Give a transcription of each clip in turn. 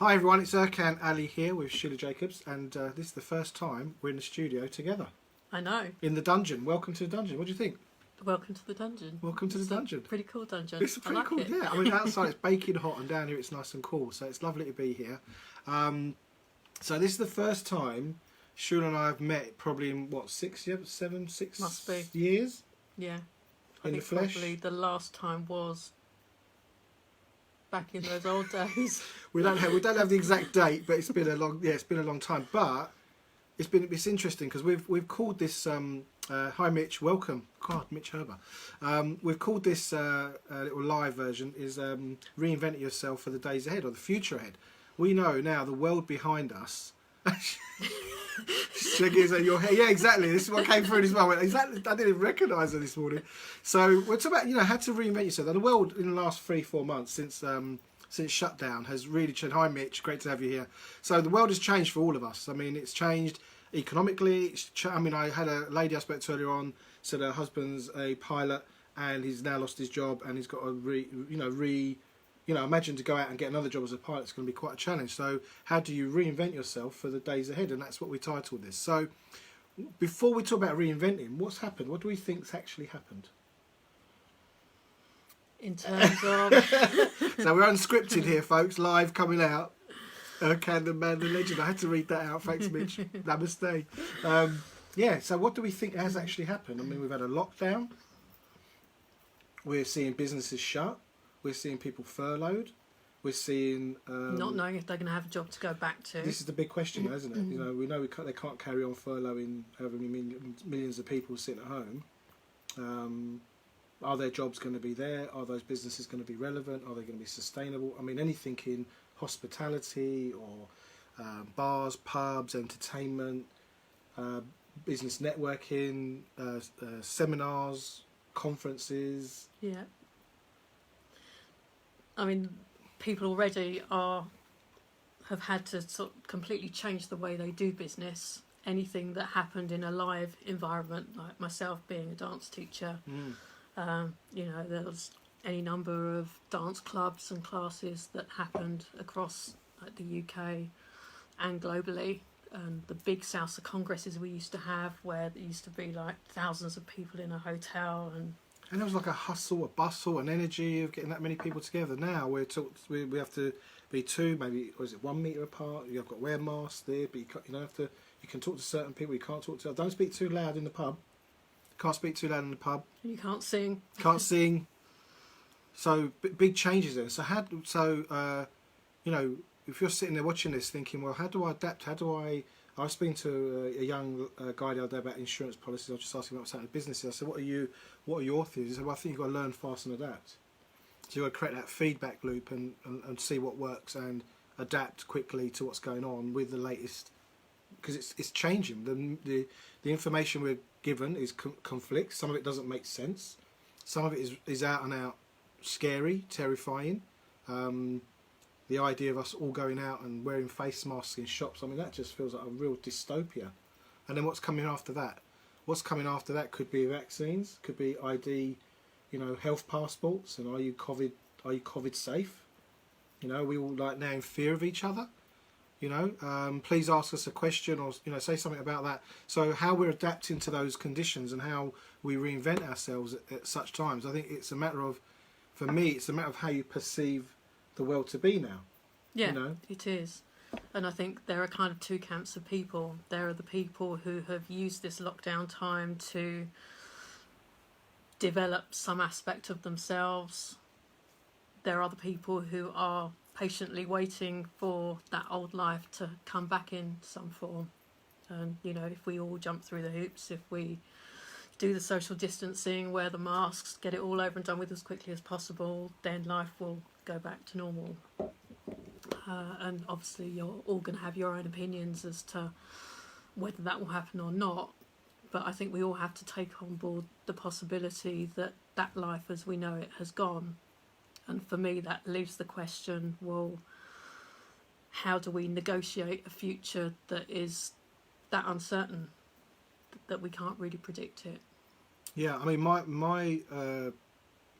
Hi everyone, it's Erkan Ali here with Sheila Jacobs, and this is the first time we're in the studio together. I know. In the dungeon. Welcome to the dungeon. What do you think? Welcome to the dungeon. Welcome to the dungeon. Pretty cool dungeon. It's pretty cool, yeah. I mean, outside it's baking hot, and down here it's nice and cool, so it's lovely to be here. So this is the first time Sheila and I have met, probably in what, 6 years, 7, 6 Must be. years? Yeah. In the I think flesh? probably the last time was back in those old days. We don't have the exact date, but it's been a long time. But it's interesting because we've called this hi Mitch, welcome. God, Mitch Herber. We've called this little live version is reinvent yourself for the days ahead or the future ahead. We know now the world behind us. Your hair. Yeah, exactly. This is what came through this moment. Exactly. I didn't even recognise her this morning. So we're talking about how to reinvent yourself. And the world in the last 3-4 months since shutdown has really changed. Hi Mitch, great to have you here. So the world has changed for all of us. I mean, it's changed economically. I had a lady I spoke to earlier on said her husband's a pilot and he's now lost his job and he's got to imagine to go out and get another job as a pilot is going to be quite a challenge. So how do you reinvent yourself for the days ahead? And that's what we titled this. So before we talk about reinventing, what's happened? What do we think's actually happened? In terms of... So we're unscripted here, folks, live coming out. Erkan, the man, the legend. I had to read that out. Thanks, Mitch. Namaste. So what do we think has actually happened? I mean, we've had a lockdown. We're seeing businesses shut. We're seeing people furloughed. We're seeing... not knowing if they're going to have a job to go back to. This is the big question, isn't it? We know they can't carry on furloughing however many millions of people sitting at home. Are their jobs going to be there? Are those businesses going to be relevant? Are they going to be sustainable? I mean, anything in hospitality or bars, pubs, entertainment, business networking, seminars, conferences. Yeah. I mean, people already have had to sort of completely change the way they do business. Anything that happened in a live environment, like myself being a dance teacher, there was any number of dance clubs and classes that happened across the UK and globally. And the big salsa congresses we used to have, where there used to be like thousands of people in a hotel and there was like a hustle, a bustle, an energy of getting that many people together. Now we have to be 2, maybe, or is it 1 metre apart? You've got to wear masks there, but you don't have to. You can talk to certain people. You can't talk to. Don't speak too loud in the pub. Can't speak too loud in the pub. You can't sing. Can't sing. So big changes there. If you're sitting there watching this, thinking, well, how do I adapt? I was speaking to a young guy the other day about insurance policies. I was just asking him what's happening in businesses. I said, what are your theories? He said, well, I think you've got to learn fast and adapt. So you've got to create that feedback loop and see what works and adapt quickly to what's going on with the latest, because it's changing. The information we're given is conflicts. Some of it doesn't make sense. Some of it is out and out scary, terrifying. The idea of us all going out and wearing face masks in shops, I mean, that just feels like a real dystopia. And then what's coming after that? What's coming after that could be vaccines, could be ID, health passports, and are you COVID safe? Are we all like now in fear of each other? Please ask us a question or say something about that. So how we're adapting to those conditions and how we reinvent ourselves at such times. I think it's a matter of, for me, it's a matter of how you perceive the world to be now. Yeah, it is. And I think there are kind of 2 camps of people. There are the people who have used this lockdown time to develop some aspect of themselves. There are the people who are patiently waiting for that old life to come back in some form. And, if we all jump through the hoops, if we do the social distancing, wear the masks, get it all over and done with as quickly as possible, then life will go back to normal. And obviously you're all going to have your own opinions as to whether that will happen or not. But I think we all have to take on board the possibility that life as we know it has gone. And for me, that leaves the question, well, how do we negotiate a future that is that uncertain, that we can't really predict it? Yeah, I mean, my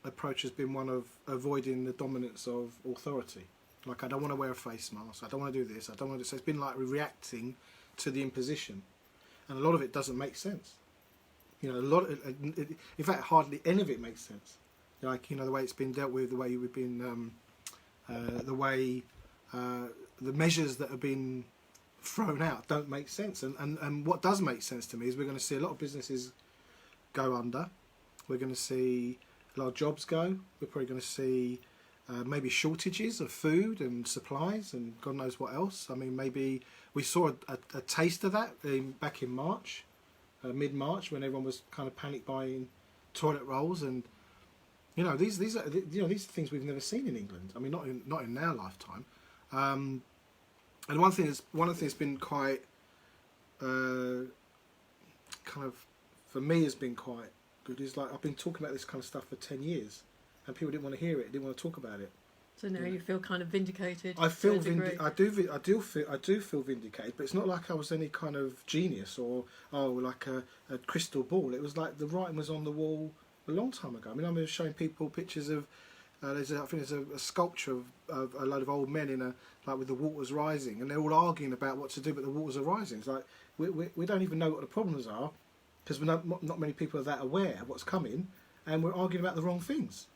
approach has been one of avoiding the dominance of authority. Like, I don't want to wear a face mask. I don't want to do this. I don't want to. So it's been like reacting to the imposition, and a lot of it doesn't make sense. You know, in fact, hardly any of it makes sense. Like, you know, the way it's been dealt with, the way we've been, the measures that have been thrown out don't make sense. And what does make sense to me is we're going to see a lot of businesses go under. We're going to see a lot of jobs go. We're probably going to see maybe shortages of food and supplies and God knows what else. I mean, maybe we saw a taste of that back in March, mid-March, when everyone was kind of panic buying toilet rolls. And you know, these are things we've never seen in England. I mean, not in our lifetime. And one thing that's been quite kind of, for me, has been quite good is, like, I've been talking about this kind of stuff for 10 years, and people didn't want to hear it, didn't want to talk about it. So now you feel kind of vindicated. I feel I do feel vindicated, but it's not like I was any kind of genius or like a crystal ball. It was like the writing was on the wall a long time ago. I mean, I'm showing people pictures of I think there's a sculpture of a load of old men in with the waters rising, and they're all arguing about what to do, but the waters are rising. It's like we don't even know what the problems are, because not many people are that aware of what's coming, and we're arguing about the wrong things.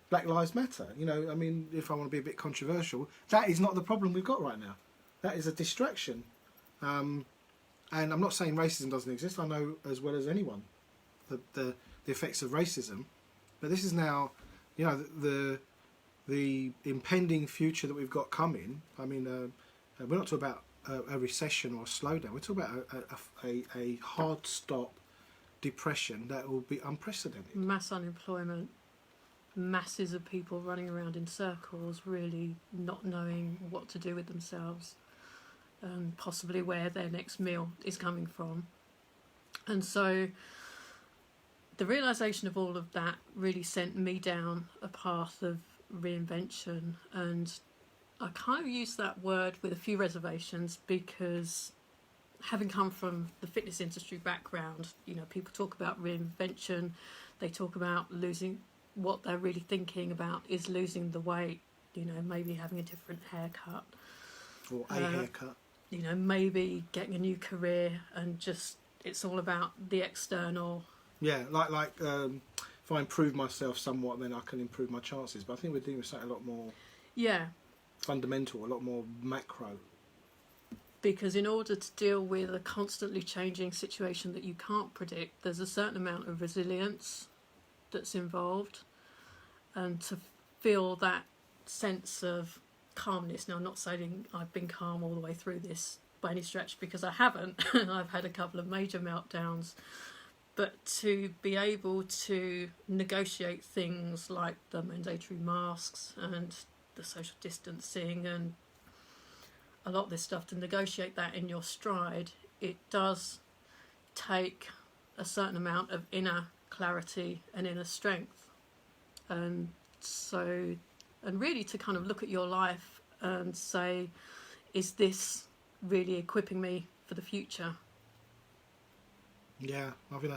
Black Lives Matter, you know, I mean, if I want to be a bit controversial, that is not the problem we've got right now. That is a distraction. And I'm not saying racism doesn't exist. I know as well as anyone the effects of racism. But this is now, you know, the impending future that we've got coming. I mean, we're not talking about a recession or a slowdown. We're talking about a hard stop depression that will be unprecedented. Mass unemployment. Masses of people running around in circles, really not knowing what to do with themselves, and possibly where their next meal is coming from. And so the realisation of all of that really sent me down a path of reinvention, and I kind of use that word with a few reservations, because having come from the fitness industry background, you know, people talk about reinvention, they talk about losing. What they're really thinking about is losing the weight, you know, maybe having a different haircut. Or a haircut. You know, maybe getting a new career, and just, it's all about the external. Yeah, like if I improve myself somewhat, then I can improve my chances. But I think we're dealing with something a lot more fundamental, a lot more macro. Because in order to deal with a constantly changing situation that you can't predict, there's a certain amount of resilience that's involved, and to feel that sense of calmness. Now, I'm not saying I've been calm all the way through this by any stretch, because I haven't. I've had a couple of major meltdowns, but to be able to negotiate things like the mandatory masks and the social distancing and a lot of this stuff, to negotiate that in your stride, it does take a certain amount of inner clarity and inner strength, and really to kind of look at your life and say, is this really equipping me for the future? Yeah, I think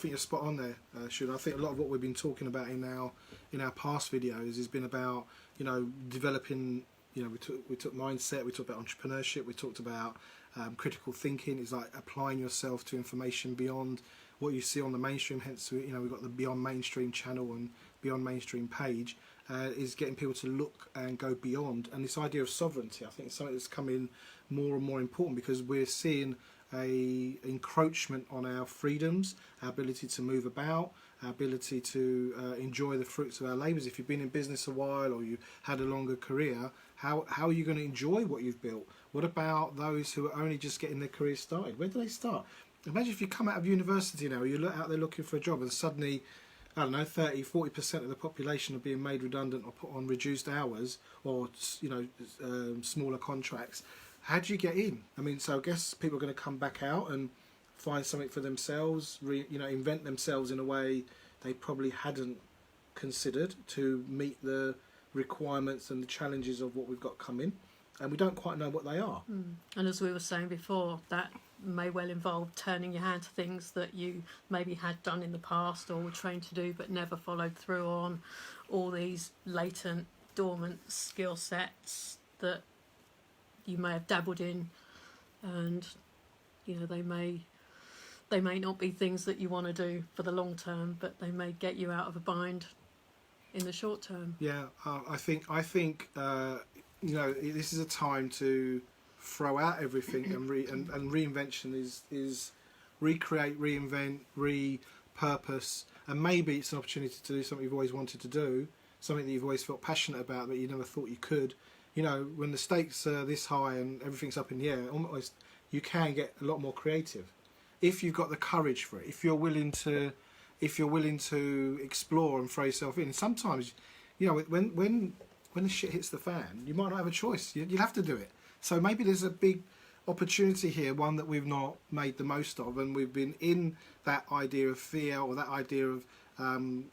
you're spot on there, Shulagh. I think a lot of what we've been talking about in our past videos has been about, you know, developing. You know, we took mindset, we talked about entrepreneurship, we talked about critical thinking. It's like applying yourself to information beyond what you see on the mainstream. Hence, you know, we've got the Beyond Mainstream channel and Beyond Mainstream page. Is getting people to look and go beyond. And this idea of sovereignty, I think, is something that's coming more and more important, because we're seeing a encroachment on our freedoms, our ability to move about, our ability to enjoy the fruits of our labours. If you've been in business a while or you've had a longer career, how are you going to enjoy what you've built? What about those who are only just getting their career started? Where do they start? Imagine if you come out of university now, you look out there looking for a job, and suddenly, I don't know, 30-40% of the population are being made redundant or put on reduced hours, or, you know, smaller contracts. How do you get in? I mean, so I guess people are going to come back out and find something for themselves, invent themselves in a way they probably hadn't considered to meet the requirements and the challenges of what we've got coming, and we don't quite know what they are. And as we were saying before, that may well involve turning your hand to things that you maybe had done in the past or were trained to do but never followed through on, all these latent dormant skill sets that you may have dabbled in, and you know they may not be things that you want to do for the long term, but they may get you out of a bind in the short term. Yeah, I think you know, this is a time to throw out everything and reinvention is recreate, reinvent, repurpose, and maybe it's an opportunity to do something you've always wanted to do, something that you've always felt passionate about but you never thought you could. You know, when the stakes are this high and everything's up in the air, almost you can get a lot more creative if you've got the courage for it. If you're willing to explore and throw yourself in. Sometimes, you know, when the shit hits the fan, you might not have a choice. You'll have to do it. So maybe there's a big opportunity here, one that we've not made the most of, and we've been in that idea of fear or that idea of I'm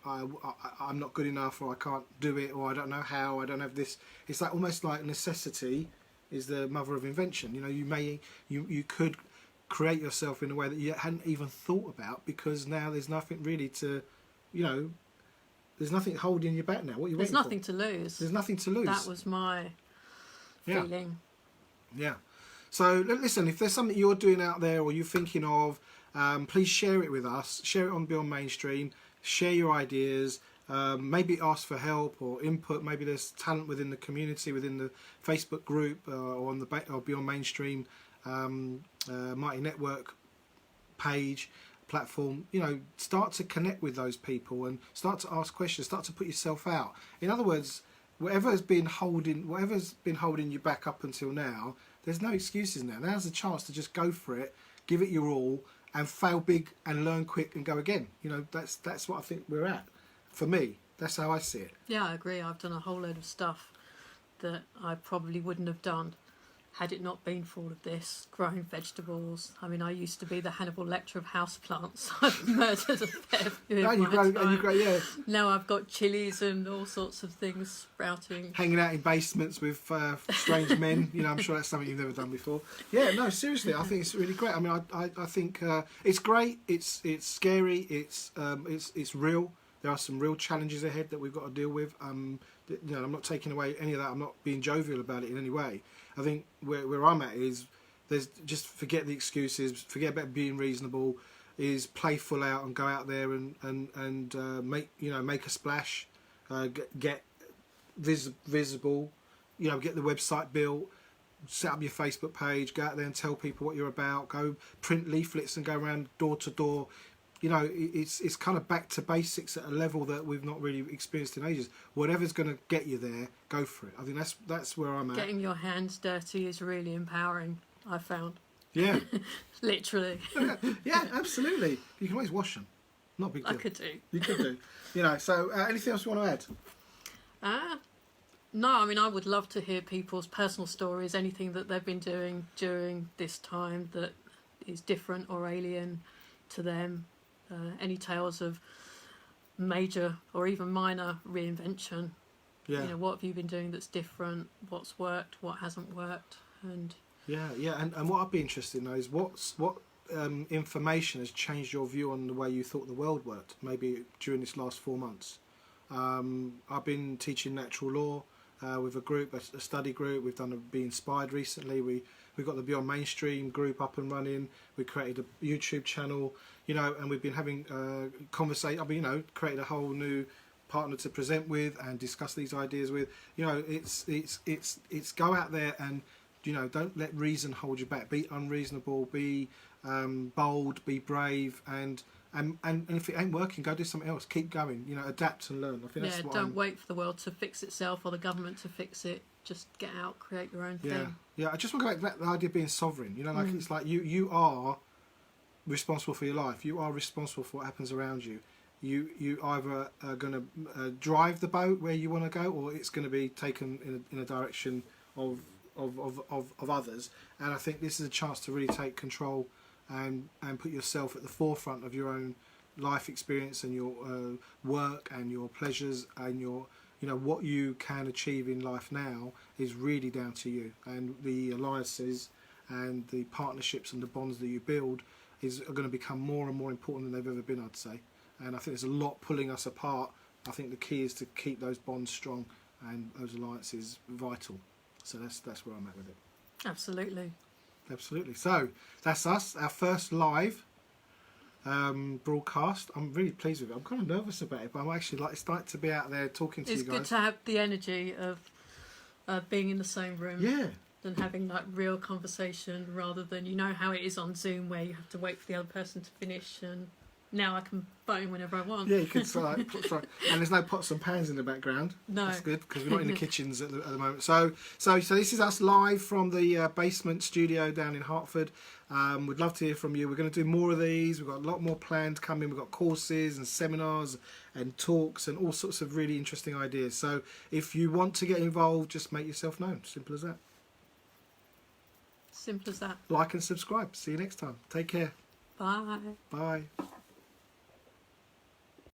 not good enough, or I can't do it, or I don't know how, I don't have this. It's like almost like necessity is the mother of invention. You know, you could create yourself in a way that you hadn't even thought about, because now there's nothing really to, you know, there's nothing holding you back now. What are you waiting for? There's nothing to lose. There's nothing to lose. That was my feeling. Yeah. So listen, if there's something you're doing out there or you're thinking of, please share it with us. Share it on Beyond Mainstream. Share your ideas. Maybe ask for help or input. Maybe there's talent within the community, within the Facebook group, or on the Beyond Mainstream Mighty Network page, platform. You know, start to connect with those people and start to ask questions. Start to put yourself out. In other words, whatever's been holding you back up until now, there's no excuses now. Now's the chance to just go for it, give it your all, and fail big and learn quick and go again. You know, that's what I think we're at. For me, that's how I see it. Yeah, I agree. I've done a whole load of stuff that I probably wouldn't have done had it not been for all of this. Growing vegetables. I mean, I used to be the Hannibal Lecter of houseplants. I've murdered a fair few in my time. Yeah. Now I've got chilies and all sorts of things sprouting. Hanging out in basements with strange men. You know, I'm sure that's something you've never done before. Yeah, no, seriously, I think it's really great. I mean, I think it's great. It's scary. It's real. There are some real challenges ahead that we've got to deal with. You know, I'm not taking away any of that. I'm not being jovial about it in any way. I think where I'm at is there's just forget the excuses, forget about being reasonable, is play full out and go out there and make a splash, get visible, you know, get the website built, set up your Facebook page, go out there and tell people what you're about, go print leaflets and go around door to door. You know, it's kind of back to basics at a level that we've not really experienced in ages. Whatever's going to get you there, go for it. I think that's where I'm at. Getting your hands dirty is really empowering, I found. Yeah. Literally. Yeah, absolutely. You can always wash them. Not a big deal. I could do. You could do. You know, so anything else you want to add? No, I mean, I would love to hear people's personal stories, anything that they've been doing during this time that is different or alien to them. Any tales of major or even minor reinvention. Yeah. You know, what have you been doing that's different? What's worked? What hasn't worked? And and what I'd be interested in though is what information has changed your view on the way you thought the world worked, maybe during this last 4 months. I've been teaching natural law with a group, a study group. We've done a Be Inspired recently. We've got the Beyond Mainstream group up and running. We created a YouTube channel, you know, and we've been having conversation. I've been, you know, created a whole new partner to present with and discuss these ideas with. You know, it's go out there and, you know, don't let reason hold you back. Be unreasonable. Be bold. Be brave. And if it ain't working, go do something else. Keep going. You know, adapt and learn. I think that's what don't wait for the world to fix itself or the government to fix it. Just get out, create your own thing. Yeah. I just want to go back to the idea of being sovereign. You know, like it's like you are responsible for your life. You are responsible for what happens around you. You either are going to drive the boat where you want to go, or it's going to be taken in a direction of others. And I think this is a chance to really take control and put yourself at the forefront of your own life experience and your work and your pleasures and your, you know, what you can achieve in life now is really down to you. And the alliances and the partnerships and the bonds that you build are going to become more and more important than they've ever been, I'd say. And I think there's a lot pulling us apart. I think the key is to keep those bonds strong and those alliances vital. So that's where I'm at with it. Absolutely. Absolutely. So that's us, our first live broadcast. I'm really pleased with it. I'm kind of nervous about it, but I'm actually it's like to be out there talking to It's you guys. good to have the energy of being in the same room. Yeah. Than having like real conversation rather than, you know how it is on Zoom where you have to wait for the other person to finish, and now I can phone whenever I want. Yeah, you could and there's no pots and pans in the background. No. That's good because we're not in the kitchens at the moment. So this is us live from the basement studio down in Hertford. We'd love to hear from you. We're going to do more of these. We've got a lot more planned coming. We've got courses and seminars and talks and all sorts of really interesting ideas. So if you want to get involved, just make yourself known. Simple as that. Simple as that. Like and subscribe. See you next time. Take care. Bye. Bye.